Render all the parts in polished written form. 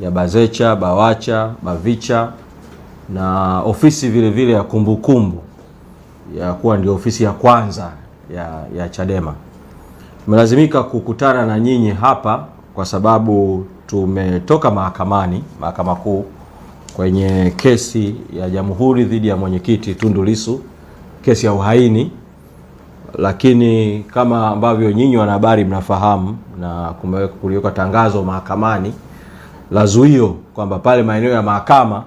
ya Bazecha, Bawacha, Bavicha na ofisi vile vile ya kumbukumbu ya kuwa ndio ofisi ya kwanza ya Chadema. Tumelazimika kukutana na nyinyi hapa kwa sababu tumetoka Mahakama Kuu kwenye kesi ya Jamhuri dhidi ya mwenyekiti Tundu Lissu, kesi ya uhaini. Lakini kama ambavyo nyinyi wanahabari mnafahamu, na kuliweka tangazo mahakamani la zuio kwamba pale maeneo ya mahakama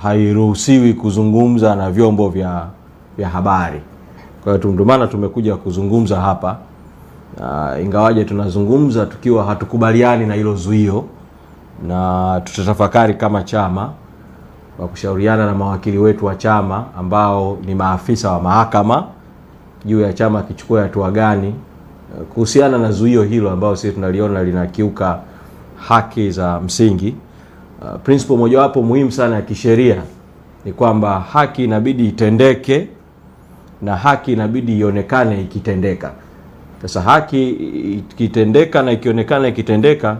hairuhusiwi kuzungumza na vyombo vya habari. Kwa hiyo ndio maana tumekuja kuzungumza hapa, ingawaje tunazungumza tukiwa hatukubaliani na hilo zuio, na tutatafakari kama chama kwa kushauriana na mawakili wetu wa chama ambao ni maafisa wa mahakama juu ya chama kichukua hatua gani kuhusiana na zuio hilo ambao sisi tunaliona linakiuka haki za msingi. Principle mojawapo muhimu sana ya kisheria ni kwamba haki inabidi itendeke na haki inabidi ionekane ikitendeka. Sasa haki ikitendeka na ikionekana ikitendeka,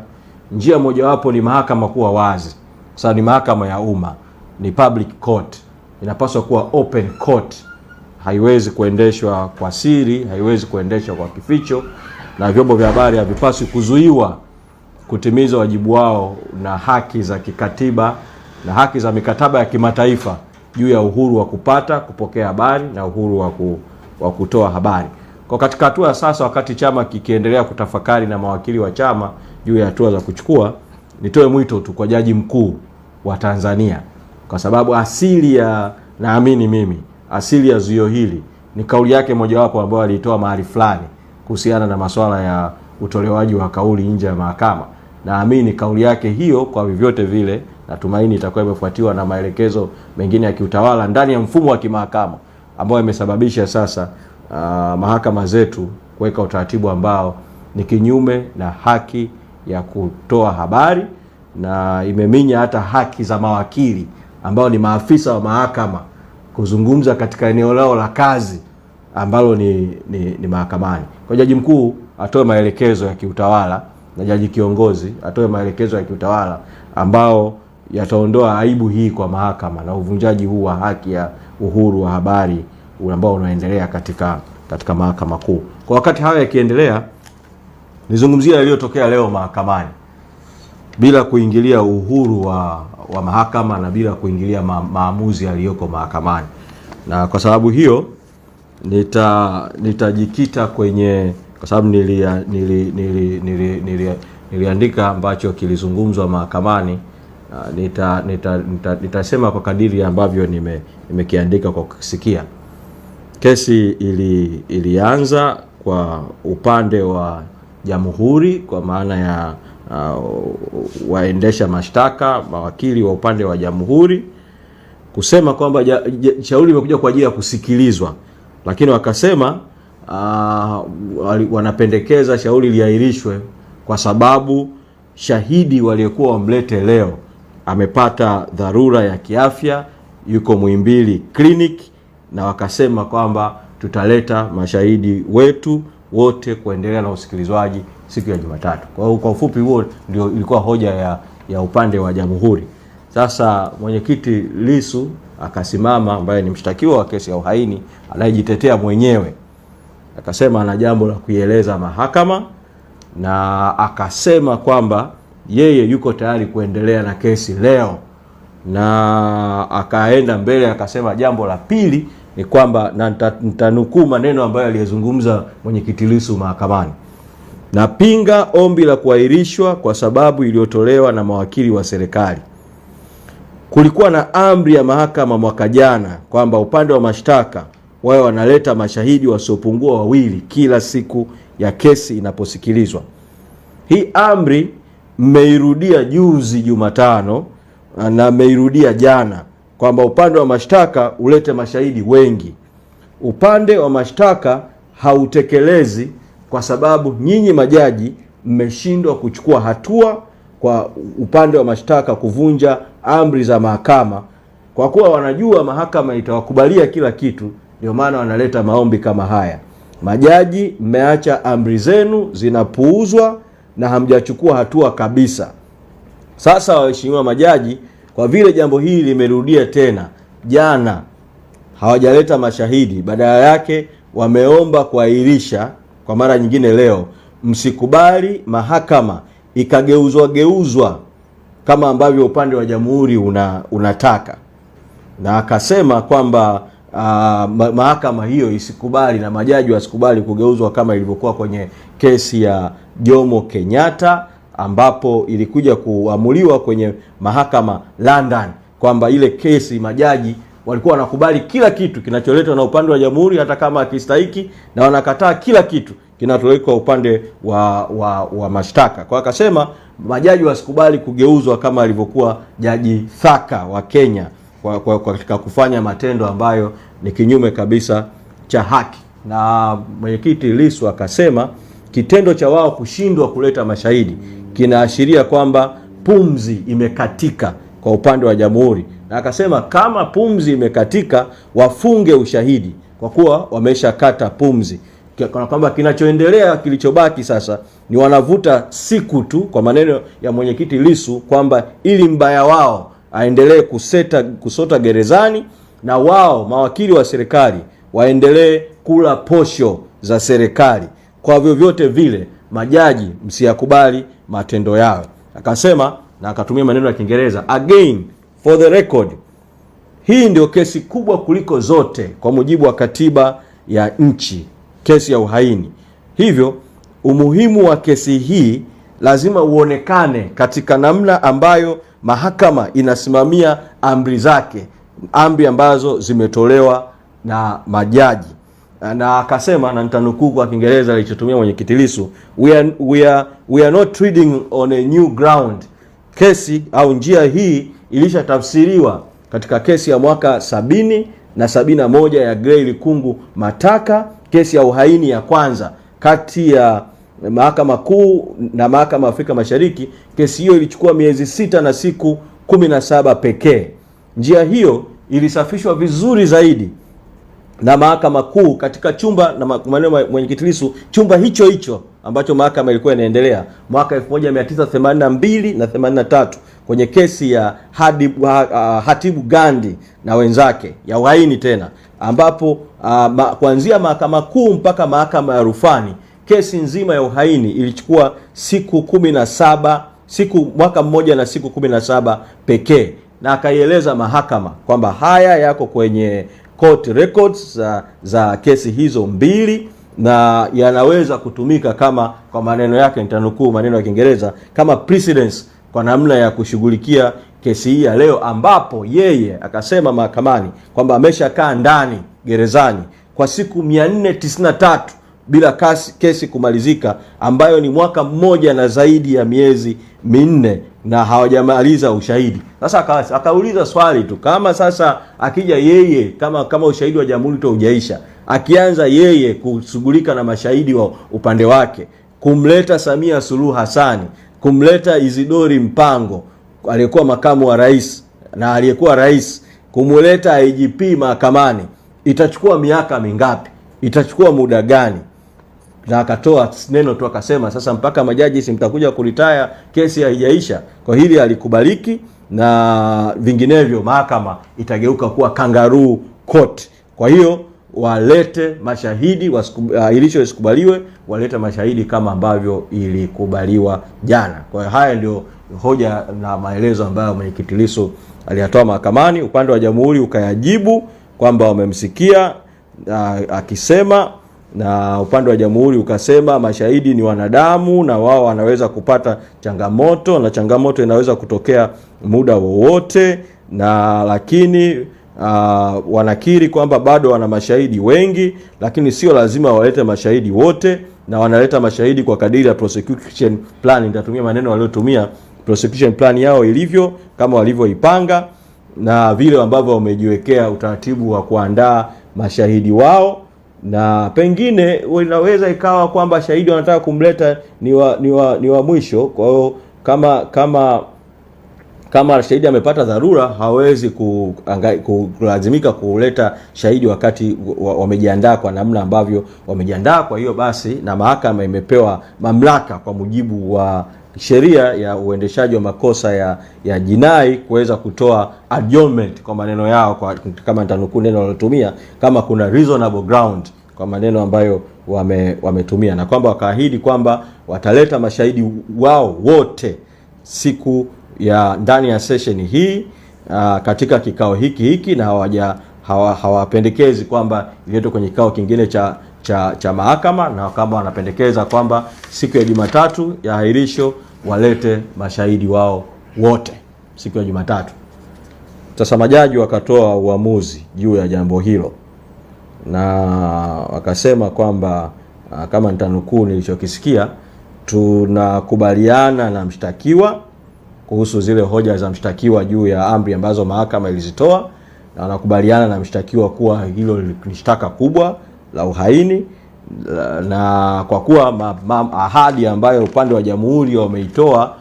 njia mojawapo ni mahakama kuwa wazi. Sasa ni mahakama ya umma, ni public court, inapaswa kuwa open court. Haiwezi kuendeshwa kwa siri, haiwezi kuendeshwa kwa kificho, na vyombo vya habari havipaswi kuzuiwa kutimiza wajibu wao na haki za kikatiba na haki za mikataba ya kimataifa juu ya uhuru wa kupokea habari na uhuru wa kutoa habari. Kwa katika hatua sasa, wakati chama kikiendelea kutafakari na mawakili wa chama juu ya hatua za kuchukua, nitoe mwito tu kwa Jaji Mkuu wa Tanzania, kwa sababu naamini mimi asili ya zuio hili ni kauli yake mojawapo ambayo alitoa mahali fulani kuhusiana na masuala ya utolewaji wa kauli nje ya mahakama. Naamini kauli yake hiyo kwa vyovyote vile natumaini itakuwa imefuatiwa na maelekezo mengine ya kiutawala ndani ya mfumo wa kimahakama ambao imesababisha sasa mahakama zetu kuweka utaratibu ambao ni kinyume na haki ya kutoa habari, na imeminya hata haki za mawakili ambao ni maafisa wa mahakama kuzungumza katika eneo lao la kazi ambalo ni mahakamani. Kwa Jaji Mkuu atoe maelekezo ya kiutawala na jaji kiongozi atoe maelekezo ya kiutawala ambao yataondoa aibu hii kwa mahakama na uvunjaji huu wa haki ya uhuru wa habari ambao unaendelea katika Mahakama Kuu. Kwa wakati hayo yakiendelea, nizungumzia yaliyotokea leo mahakamani bila kuingilia uhuru wa mahakama na bila kuingilia maamuzi yaliyoko mahakamani. Na kwa sababu hiyo nitajikita kwenye, kwa sababu niliandika ambacho kilizungumzwa mahakamani, nitasema kwa kadiri ambavyo nimekiandika kwa kusikia. Kesi ilianza kwa upande wa Jamhuri, kwa maana ya waendesha mashtaka, mawakili wa upande wa Jamhuri kusema kwamba shauri limekuja kwa ajili ya kusikilizwa, lakini wakasema wanapendekeza shauri liahirishwe kwa sababu shahidi waliyekuwa wamlete leo amepata dharura ya kiafya, yuko Muhimbili clinic, na wakasema kwamba tutaleta mashahidi wetu wote kuendelea na usikilizwaji siku ya Jumatatu. Kwa hiyo kwa ufupi huo ndio ilikuwa hoja ya upande wa Jamhuri. Sasa mwenyekiti Lissu akasimama, ambaye ni mshtakiwa wa kesi ya uhaini anayejitetea mwenyewe, akasema ana jambo la kuieleza mahakama, na akasema kwamba yeye yuko tayari kuendelea na kesi leo, na akaenda mbele akasema jambo la pili ni kwamba, na nitanukuu maneno ambayo aliyezungumza mwenyekiti Lissu mahakamani: napinga ombi la kuahirishwa kwa sababu iliyotolewa na mawakili wa serikali. Kulikuwa na amri ya mahakama mwaka jana kwamba upande wa mashtaka wao wanaleta mashahidi wasiopungua 2 kila siku ya kesi inaposikilizwa. Hii amri mmeirudia juzi Jumatano na mmeirudia jana kwamba upande wa mashtaka ulete mashahidi wengi. Upande wa mashtaka hautekelezi kwa sababu nyinyi majaji mmeshindwa kuchukua hatua kwa upande wa mashtaka kuvunja amri za mahakama. Kwa kuwa wanajua mahakama itawakubalia kila kitu, ndio maana wanaleta maombi kama haya. Majaji, mmeacha amri zenu zinapuuzwa na hamjachukua hatua kabisa. Sasa waheshimiwa majaji, kwa vile jambo hili limerudia tena, jana hawajaleta mashahidi, badala yake wameomba kuahirisha kwa mara nyingine leo. Msikubali mahakama ikageuzwa kama ambavyo upande wa jamhuri unataka. Na akasema kwamba mahakama hiyo isikubali na majaji wasikubali kugeuzwa kama ilivyokuwa kwenye kesi ya Jomo Kenyatta, ambapo ilikuja kuamuliwa kwenye mahakama London, kwamba ile kesi majaji walikuwa wanakubali kila kitu kinacholetwa na upande wa jamhuri hata kama akistahiki, na wanakataa kila kitu kinatolewa upande wa mashtaka. Kwa akasema majaji wasikubali kugeuzwa kama alivyokuwa Jaji Thaka wa Kenya katika kufanya matendo ambayo ni kinyume kabisa cha haki. Na mwenyekiti Lissu akasema kitendo cha wao kushindwa kuleta mashahidi kinaashiria kwamba pumzi imekatika kwa upande wa jamhuri, na akasema kama pumzi imekatika wafunge ushahidi kwa kuwa wameshakata pumzi, kwa kwamba kinachoendelea kilichobaki sasa ni wanavuta siku tu, kwa maneno ya mwenyekiti Lissu, kwamba ili mbaya wao aendelee kusota gerezani na wao mawakili wa serikali waendelee kula posho za serikali. Kwa vyovyote vile majaji msiyakubali matendo yao. Akasema, na akatumia maneno ya Kiingereza, again for the record, hii ndio kesi kubwa kuliko zote kwa mujibu wa katiba ya nchi, kesi ya uhaini. Hivyo umuhimu wa kesi hii lazima uonekane katika namna ambayo mahakama inasimamia amri zake, amri ambazo zimetolewa na majaji. Na akasema, na nitanukuu kwa Kiingereza alichotumia mwenyekiti Lissu, we are not treading on a new ground. Kesi au njia hii ilishatafsiriwa katika kesi ya mwaka 70 na 71 ya Gray Likungu Mataka, kesi ya uhaini ya kwanza kati ya Mahakama Kuu na Mahakama Afrika Mashariki. Kesi hiyo ilichukua miezi 6 na siku 17 pekee. Njia hiyo ilisafishwa vizuri zaidi na Mahakama Kuu katika chumba, na maneno mwenyekiti Lissu, chumba hicho ambacho mahakama ilikuwa inaendelea mwaka 1982 na 83 kwenye kesi ya Hatibu Gandhi na wenzake ya uhaini tena, ambapo kuanzia Mahakama Kuu mpaka mahakama ya rufani kesi nzima ya uhaini ilichukua siku 17, mwaka mmoja na siku 17 pekee. Na akaieleza mahakama kwamba haya yako kwenye court records za kesi hizo mbili, na yanaweza kutumika kama, kwa maneno yake nitanukuu maneno ya Kiingereza, kama precedence kwa namna ya kushughulikia kesi hii ya leo, ambapo yeye akasema mahakamani kwamba ameshakaa ndani gerezani kwa siku 493 bila kesi kumalizika, ambayo ni mwaka mmoja na zaidi ya miezi 4, na hawajamaliza ushahidi. Sasa akauliza swali tu, kama sasa akija yeye kama ushahidi wa jamhuri tu hujaisha, akianza yeye kushughulika na mashahidi wa upande wake, kumleta Samia Suluhu Hassan, kumleta Isidori Mpango aliyekuwa makamu wa rais na aliyekuwa rais, kumleta IGP mahakamani, itachukua miaka mingapi? Itachukua muda gani? Na akatoa neno tu akasema, sasa mpaka majaji simtakuja kuritaya, kesi haijaisha. Kwa hili alikubaliki, na vinginevyo mahakama itageuka kuwa kangaroo court. Kwa hiyo walete mashahidi, ilisho isikubaliwe, walete mashahidi kama ambavyo ilikubaliwa jana. Kwa hiyo haya ndio hoja na maelezo ambayo mwenyekiti Lissu aliyatoa mahakamani. Upande wa jamhuri ukayajibu kwamba wamemsikia akisema, na upande wa jamhuri ukasema mashahidi ni wanadamu na wao wanaweza kupata changamoto, na changamoto inaweza kutokea muda wowote, na lakini wanakiri kwamba bado wana mashahidi wengi, lakini sio lazima walete mashahidi wote, na wanaleta mashahidi kwa kadiri ya prosecution plan. Nitatumia maneno waliotumia, prosecution plan yao ilivyo, kama walivyoipanga na vile ambavyo wamejiwekea utaratibu wa kuandaa mashahidi wao. Na pengine inaweza ikawa kwamba shahidi wanataka kumleta ni wa mwisho. Kwa hiyo kama shahidi amepata dharura, hawezi kulazimika kuleta shahidi wakati wamejiandaa kwa namna ambavyo wamejiandaa. Kwa hiyo basi, na mahakama imepewa mamlaka kwa mujibu wa sheria ya uendeshaji wa makosa ya jinai kuweza kutoa adjournment kwa maneno yao, kama nitanukuu neno walotumia, kama kuna reasonable ground kwa maneno ambayo wametumia, na kwamba wakaahidi kwamba wataleta mashahidi wao wote siku ya ndani ya session hii katika kikao hiki na hawapendekezi kwamba iletwe kwenye kikao kingine cha mahakama, na kama wanapendekeza kwamba siku ya Jumatatu ya ahirisho walete mashahidi wao wote siku ya Jumatatu. Sasa majaji wakatoa uamuzi juu ya jambo hilo, na wakasema kwamba kama nitanukuu nilichokisikia, tunakubaliana na mshtakiwa kuhusu zile hoja za mshtakiwa juu ya amri ambazo mahakama ilizitoa, na wanakubaliana na mshtakiwa kuwa hilo ni shtaka kubwa la uhaini, na kwa kuwa ahadi ambayo upande wa jamhuri wameitoa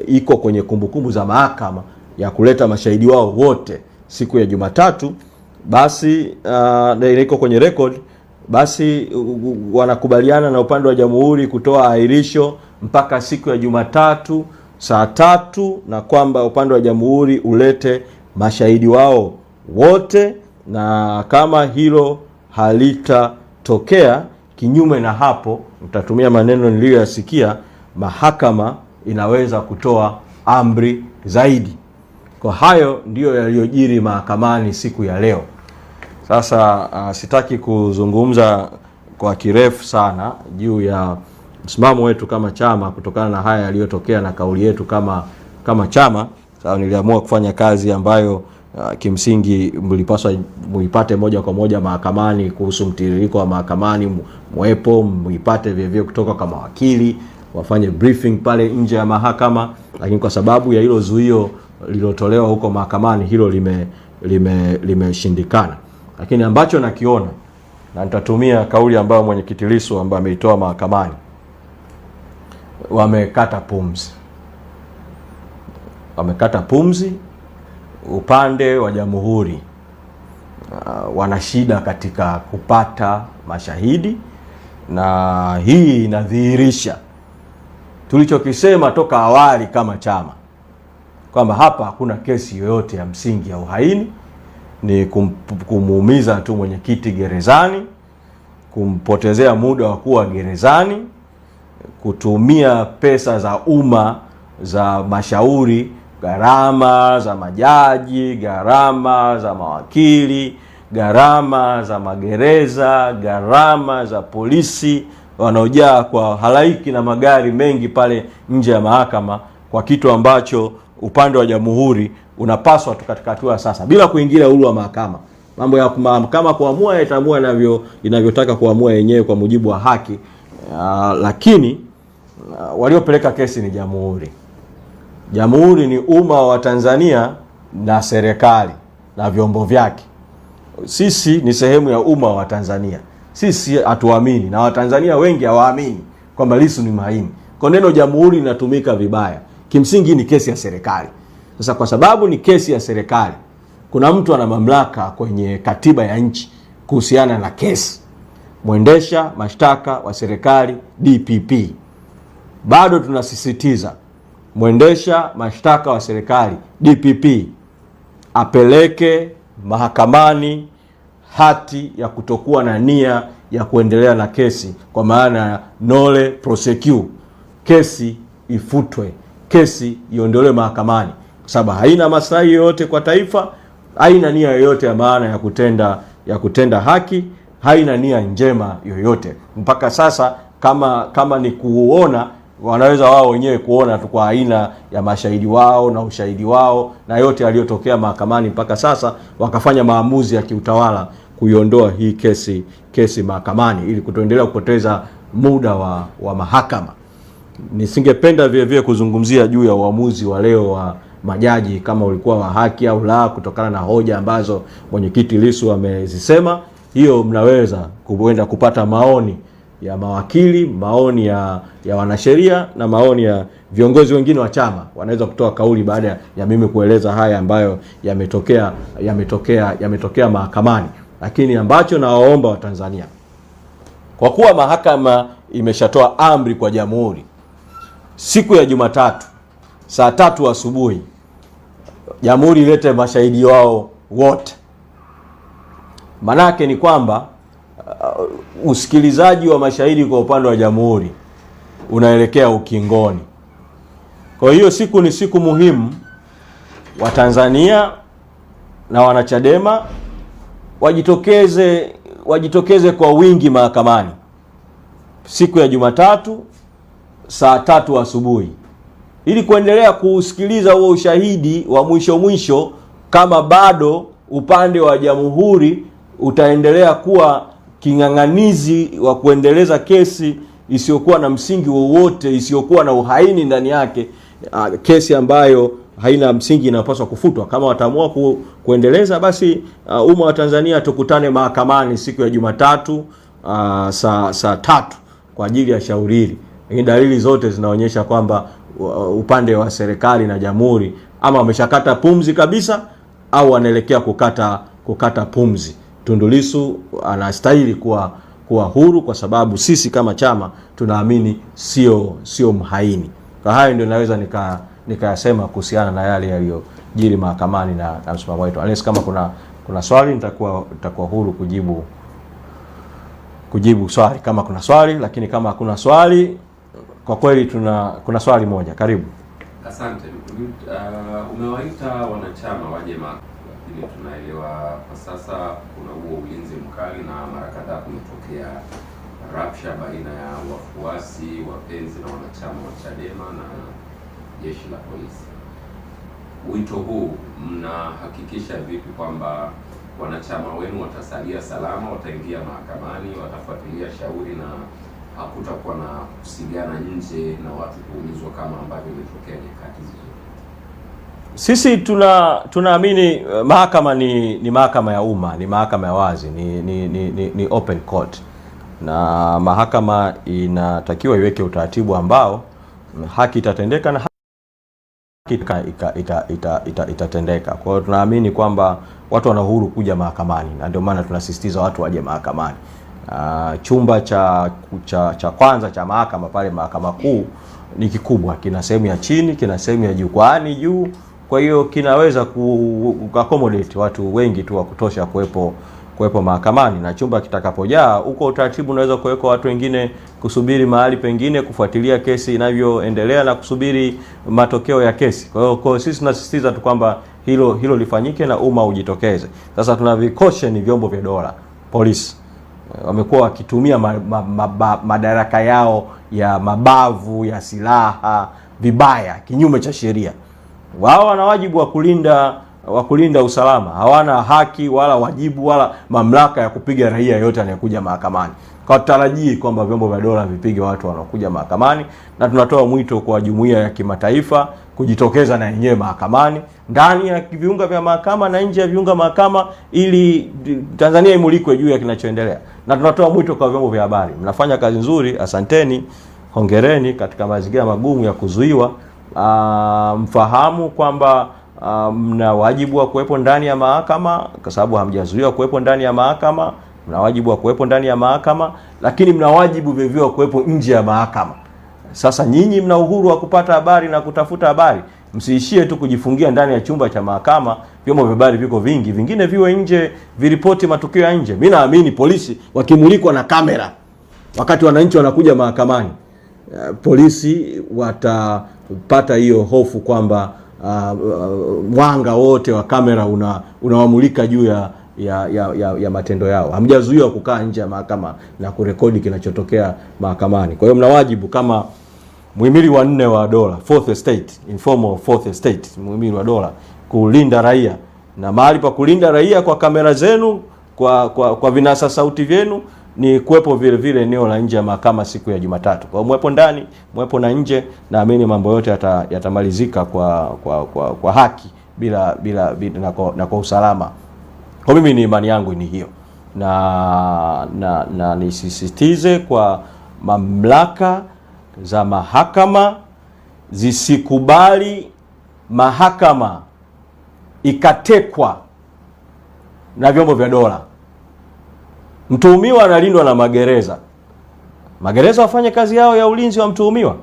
iko kwenye kumbukumbu za mahakama ya kuleta mashahidi wao wote siku ya Jumatatu, basi iko kwenye record, basi wanakubaliana na upande wa jamhuri kutoa ahirisho mpaka siku ya Jumatatu saa 3, na kwamba upande wa jamhuri ulete mashahidi wao wote, na kama hilo halitatokea, kinyume na hapo, mtatumia maneno niliyoyasikia, mahakama inaweza kutoa amri zaidi. Kwa hayo ndiyo yaliyojiri mahakamani siku ya leo. Sasa sitaki kuzungumza kwa kirefu sana juu ya msimamo wetu kama chama kutokana na haya yaliyotokea na kauli yetu kama chama. Sababu niliamua kufanya kazi ambayo kimsingi mlipaswa muipate moja kwa moja mahakamani, kuhusu mtiririko wa mahakamani mwepo, muipate vivyo kutoka kama wakili, wafanye briefing pale nje ya mahakama, lakini kwa sababu ya hilo zuio lilotolewa huko mahakamani, hilo limeshindikana. Lakini ambacho nakiona, na nitatumia kauli ambayo mwenyekiti Lissu ambaye ameitoa mahakamani, wamekata pumzi upande wa jamhuri. Wana shida katika kupata mashahidi, na hii inadhihirisha tulichokisema toka awali kama chama, kwamba hapa hakuna kesi yoyote ya msingi ya uhaini, ni kumuumiza tu mwenyekiti gerezani, kumpotezea muda wa kuwa gerezani, kutumia pesa za umma za mashauri, gharama za majaji, gharama za mawakili, gharama za magereza, gharama za polisi wanaojaa kwa halaiki na magari mengi pale nje ya mahakama, kwa kitu ambacho upande wa jamhuri unapaswa tu katika hatua sasa, bila kuingilia uhuru wa mahakama. Mambo ya mahakama kuamua yatamua inavyotaka kuamua yenyewe kwa mujibu wa haki, lakini waliopeleka kesi ni jamhuri. Jamhuri ni umma wa Tanzania na serikali na vyombo vyake. Sisi ni sehemu ya umma wa Tanzania. Sisi hatuamini, na Watanzania wengi hawaamini kwamba Lissu ni mahaini. Kwa neno jamhuri linatumika vibaya. Kimsingi ni kesi ya serikali. Sasa kwa sababu ni kesi ya serikali, kuna mtu ana mamlaka kwenye katiba ya nchi kuhusiana na kesi. Mwendesha mashtaka wa serikali DPP. Bado tunasisitiza mwendesha mashtaka wa serikali DPP apeleke mahakamani hati ya kutokuwa na nia ya kuendelea na kesi, kwa maana ya nolle prosequi. Kesi ifutwe, kesi iondolewe mahakamani, kwa sababu haina maslahi yoyote kwa taifa, haina nia yoyote ya maana ya kutenda haki, haina nia njema yoyote. Mpaka sasa kama ni kuona, wanaweza wao wenyewe kuona tu kwa aina ya mashahidi wao na ushahidi wao na yote yaliyotokea mahakamani mpaka sasa, wakafanya maamuzi ya kiutawala kuiondoa hii kesi mahakamani ili kutoendelea kupoteza muda wa mahakama. Nisingependa vile kuzungumzia juu ya uamuzi wa leo wa majaji kama ulikuwa wa haki au la, kutokana na hoja ambazo mwenyekiti Lissu amezisema. Hiyo mnaweza kuenda kupata maoni ya mawakili, maoni ya wanasheria na maoni ya viongozi wengine wa chama. Wanaweza kutoa kauli baada ya mimi kueleza haya ambayo yametokea mahakamani. Lakini ambacho nawaomba Watanzania, kwa kuwa mahakama imeshatoa amri kwa jamhuri siku ya Jumatatu saa 3 asubuhi Jamhuri ilete mashahidi wao wote. Manake ni kwamba usikilizaji wa mashahidi kwa upande wa Jamhuri unaelekea ukingoni. Kwa hiyo siku ni siku muhimu, wa Tanzania na wanachadema wajitokeze kwa wingi mahakamani siku ya Jumatatu saa 3 asubuhi ili kuendelea kusikiliza huo ushahidi wa mwisho kama bado upande wa Jamhuri utaendelea kuwa king'ang'anizi wa kuendeleza kesi isiyokuwa na msingi wowote, isiyokuwa na uhaini ndani yake, kesi ambayo haina msingi inapaswa kufutwa. Kama wataamua kuendeleza, basi umma wa Tanzania tukutane mahakamani siku ya Jumatatu saa 3 kwa ajili ya shauri hili. Lakini dalili zote zinaonyesha kwamba upande wa serikali na Jamhuri ama wameshakata pumzi kabisa au wanaelekea kukata pumzi. Tundu Lissu anastahili kuwa huru, kwa sababu sisi kama chama tunaamini sio mhaini. Kwa hayo ndio naweza nikayasema kuhusiana na yale yaliyojiri mahakamani na msimamo wetu. Unless kama kuna swali nitakuwa huru kujibu swali kama kuna swali, lakini kama hakuna swali, kwa kweli kuna swali moja. Karibu. Asante. Umewaita wanachama waje mahakamani, lakini tunaelewa kwa sasa kuna huo ulinzi mkali na mara kadhaa kumetokea rabsha baina ya wafuasi, wapenzi na wanachama wa Chadema na jeshi la polisi. Wito huu mnahakikisha vipi kwamba wanachama wenu watasalia salama, wataingia mahakamani, watafuatilia shauri na hakutakuwa na kusigana nje na watu kuumizwa kama ambavyo imetokea nyakati hizo? Sisi tunaamini mahakama ni mahakama ya umma, ni mahakama ya wazi, ni open court, na mahakama inatakiwa iweke utaratibu ambao haki itatendeka na itatendeka. Kwa hiyo tunaamini kwamba watu wana uhuru kuja mahakamani, na ndio maana tunasisitiza watu waje mahakamani. Chumba cha kwanza cha mahakama pale Mahakama Kuu ni kikubwa, kina sehemu ya chini, kina sehemu ya jukwaani juu. Kwa hiyo kinaweza accommodate watu wengi tu wa kutosha kuwepo mahakamani, na chumba kitakapojaa huko utaratibu unaweza kuweka watu wengine kusubiri mahali pengine kufuatilia kesi inavyoendelea na kusubiri matokeo ya kesi. Kwa hiyo sisi tunasisitiza tu kwamba hilo lifanyike na umma ujitokeze. Sasa tunavikoshe vyombo vya dola, polisi wamekuwa wakitumia madaraka yao ya mabavu ya silaha vibaya, kinyume cha sheria. Wao wana wajibu wa kulinda usalama, hawana haki wala wajibu wala mamlaka ya kupiga raia yote anayekuja mahakamani. Kwa tutarajii kwamba vyombo vya dola vipige watu wanaokuja mahakamani, na tunatoa mwito kwa jumuiya ya kimataifa kujitokeza na yenyewe mahakamani, ndani ya viunga vya mahakama na nje ya viunga mahakama, ili Tanzania imulikwe juu ya kinachoendelea. Na tunatoa mwito kwa vyombo vya habari, mnafanya kazi nzuri, asanteni, hongereni katika mazingira magumu ya kuzuiwa. Mfahamu kwamba mna wajibu wa kuwepo ndani ya mahakama, kwa sababu hamjazuiwa kuwepo ndani ya mahakama. Mna wajibu wa kuwepo ndani ya mahakama, lakini mna wajibu vivyo wa kuwepo nje ya mahakama. Sasa nyinyi mna uhuru wa kupata habari na kutafuta habari. Msiishie tu kujifungia ndani ya chumba cha mahakama. Vyombo vya habari viko vingi, vingine viwe nje, viripoti matukio ya nje. Mimi naamini polisi wakimulikwa na kamera wakati wananchi wanakuja mahakamani, polisi watapata hiyo hofu kwamba mwanga wote wa kamera unawamulika juu ya matendo yao. Hamjazuiwa kukaa nje ya mahakama na kurekodi kinachotokea mahakamani. Kwa hiyo mna wajibu kama muhimili wa 4 wa dola, fourth estate, informal fourth estate, muhimili wa dola, kulinda raia. Na mahali pa kulinda raia kwa kamera zenu, kwa vinasa sauti vyenu, ni kuwepo vile eneo la nje ya mahakama siku ya Jumatatu. Kwa mwepo ndani, mwepo na nje, naamini mambo yote yatamalizika kwa haki bila na kwa usalama. Kwa mimi ni imani yangu ni hiyo. Na nisisitize kwa mamlaka za mahakama zisikubali mahakama ikatekwa na vyombo vya dola. Mtuhumiwa analindwa na magereza. Magereza wafanye kazi yao ya ulinzi wa mtuhumiwa.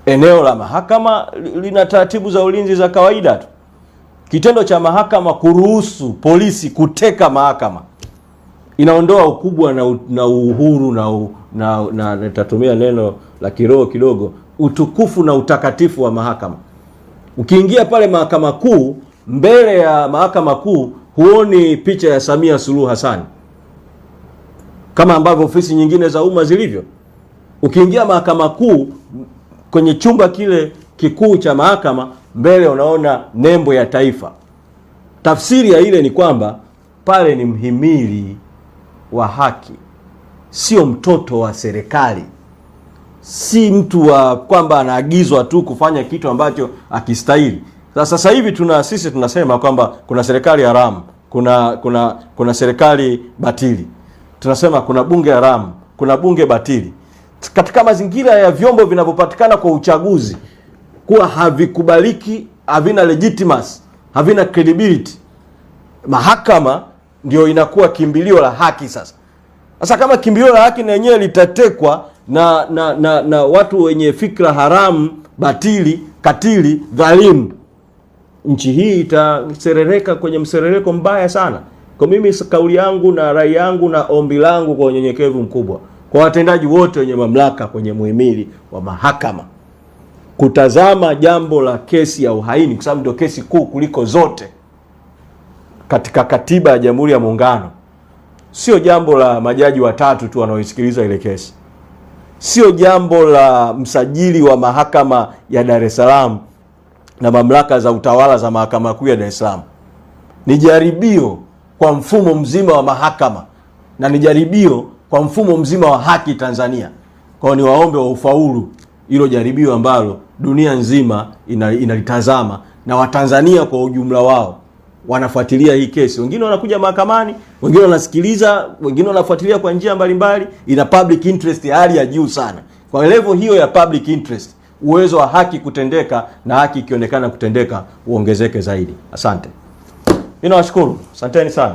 eneo la mahakama lina taratibu za ulinzi za kawaida tu. Kitendo cha mahakama kuruhusu polisi kuteka mahakama inaondoa ukubwa na uhuru na nitatumia neno la kiroho kidogo, utukufu na utakatifu wa mahakama. Ukiingia pale mahakama kuu, mbele ya mahakama kuu huoni picha ya Samia Suluhu Hassan kama ambavyo ofisi nyingine za umma zilivyo. Ukiingia mahakama kuu, kwenye chumba kile kikuu cha mahakama, mbele unaona nembo ya taifa. Tafsiri ya ile ni kwamba pale ni mhimili wa haki, sio mtoto wa serikali, si mtu wa kwamba anaagizwa tu kufanya kitu ambacho akistahili. Sasa hivi sisi tunasema kwamba kuna serikali haramu, kuna serikali batili. Tunasema kuna bunge haramu, kuna bunge batili. Katika mazingira ya vyombo vinavyopatikana kwa uchaguzi kuwa havikubaliki, havina legitimacy, havina credibility, mahakama ndio inakuwa kimbilio la haki. Sasa kama kimbilio la haki na yenyewe litatekwa na watu wenye fikra haramu, batili, katili, dhalimu, nchi hii itaserereka kwenye mserereko mbaya sana. Kwa mimi kauli yangu na rai yangu na ombi langu kwa unyenyekevu mkubwa kwa watendaji wote wenye mamlaka kwenye muhimili wa mahakama, kutazama jambo la kesi ya uhaini, kwa sababu ndio kesi kuu kuliko zote katika katiba ya Jamhuri ya Muungano. Sio jambo la majaji watatu tu wanaoisikiliza ile kesi, sio jambo la msajili wa mahakama ya Dar es Salaam na mamlaka za utawala za mahakama kuu ya Dar es Salaam. Ni jaribio kwa mfumo mzima wa mahakama na ni jaribio kwa mfumo mzima wa haki Tanzania. Kwa ni waombe wa ufaulu hilo jaribio ambalo dunia nzima inalitazama, na Watanzania kwa ujumla wao wanafuatilia hii kesi. Wengine wanakuja mahakamani, wengine wanasikiliza, wengine wanafuatilia kwa njia mbalimbali. Ina public interest ya hali ya juu sana. Kwa level hiyo ya public interest, uwezo wa haki kutendeka na haki ikionekana kutendeka uongezeke zaidi. Asante. Ninawashukuru. Asanteni sana.